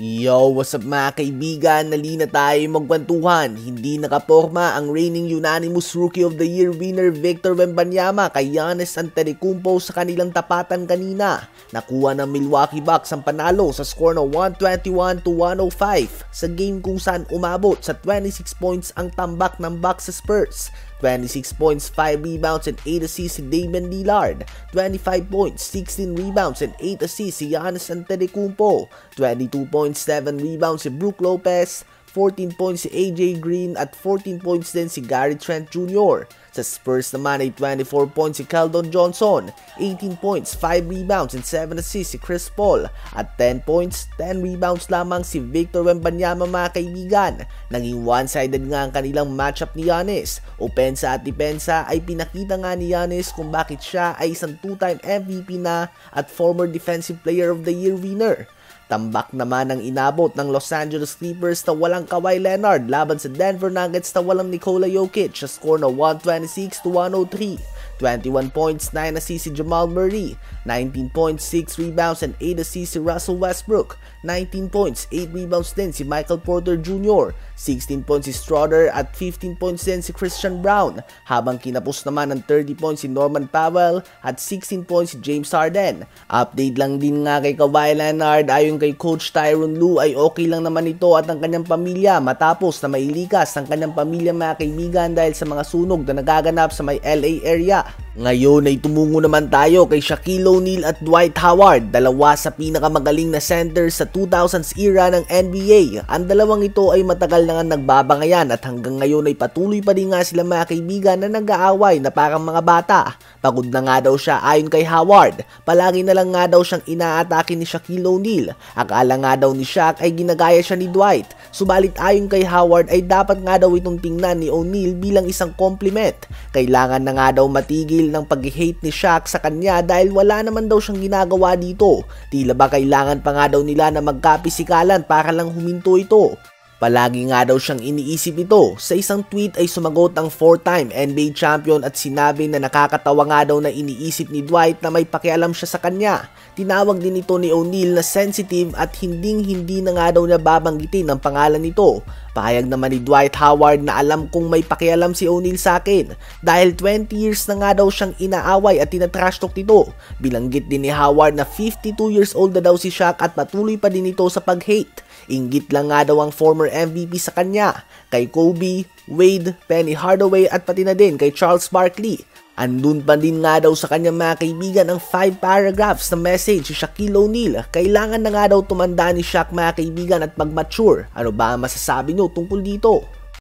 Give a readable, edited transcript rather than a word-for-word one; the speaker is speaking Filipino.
Yo, what's up mga kaibigan? Nalina tayo magkwentuhan. Hindi nakaporma ang reigning unanimous Rookie of the Year winner Victor Wembanyama kay Giannis Antetokounmpo sa kanilang tapatan kanina. Nakuha ng Milwaukee Bucks ang panalo sa score na 121-105 sa game kung saan umabot sa 26 points ang tambak ng Bucks sa Spurs. 26 points, 5 rebounds, and 8 assists si Damian Lillard. 25 points, 16 rebounds, and 8 assists si Giannis Antetokounmpo. 22 points, 7 rebounds si Brook Lopez. 14 points si AJ Green at 14 points din si Gary Trent Jr. Sa Spurs naman ay 24 points si Keldon Johnson, 18 points, 5 rebounds and 7 assists si Chris Paul at 10 points, 10 rebounds lamang si Victor Wembanyama mga kaibigan. Naging one-sided nga ang kanilang matchup ni Giannis. Opensa at depensa ay pinakita nga ni Giannis kung bakit siya ay isang two-time MVP na at former Defensive Player of the Year winner. Tambak naman ang inabot ng Los Angeles Clippers na walang Kawhi Leonard laban sa Denver Nuggets na walang Nikola Jokic sa score na 126-103. 21 points, 9 assists si Jamal Murray, 19 points, 6 rebounds, and 8 assists si Russell Westbrook, 19 points, 8 rebounds din si Michael Porter Jr., 16 points si Schroeder at 15 points din si Christian Brown, habang kinapos naman ng 30 points si Norman Powell at 16 points si James Harden. Update lang din nga kay Kawhi Leonard, ayon kay Coach Tyronn Lue ay okay lang naman ito at ang kanyang pamilya matapos na mailikas ang kanyang pamilya mga kaibigan dahil sa mga sunog na nagaganap sa may LA area. Ngayon ay tumungo naman tayo kay Shaquille O'Neal at Dwight Howard, dalawa sa pinakamagaling na center sa 2000s era ng NBA. Ang dalawang ito ay matagal na nga nagbabangayan at hanggang ngayon ay patuloy pa rin nga sila mga kaibigan na nag-aaway na parang mga bata. Pagod na nga daw siya ayon kay Howard, palagi na lang nga daw siyang inaatake ni Shaquille O'Neal. Akala nga daw ni Shaq ay ginagaya siya ni Dwight, subalit ayon kay Howard ay dapat nga daw itong tingnan ni O'Neal bilang isang compliment. Kailangan na nga daw matigil ng pag-hate ni Shaq sa kanya dahil wala naman daw siyang ginagawa dito. Tila ba kailangan pa nga daw nila na magkapisikalan para lang huminto ito. Palagi nga daw siyang iniisip ito. Sa isang tweet ay sumagot ang 4-time NBA champion at sinabi na nakakatawa nga daw na iniisip ni Dwight na may pakialam siya sa kanya. Tinawag din ito ni O'Neal na sensitive at hindi na nga daw niya babanggitin ang pangalan nito. Pahayag naman ni Dwight Howard na alam kong may pakialam si O'Neal sa akin dahil 20 years na nga daw siyang inaaway at tinatrash talk nito. Bilanggit din ni Howard na 52 years old na daw si Shaq at patuloy pa din ito sa pag-hate. Inggit lang nga daw ang former MVP sa kanya, kay Kobe, Wade, Penny Hardaway at pati na din kay Charles Barkley. Andun pa din nga daw sa kanyang mga kaibigan ang 5 paragraphs na message si Shaquille O'Neal. Kailangan na nga daw tumanda ni Shaq mga kaibigan at mag-mature. Ano ba ang masasabi nyo tungkol dito?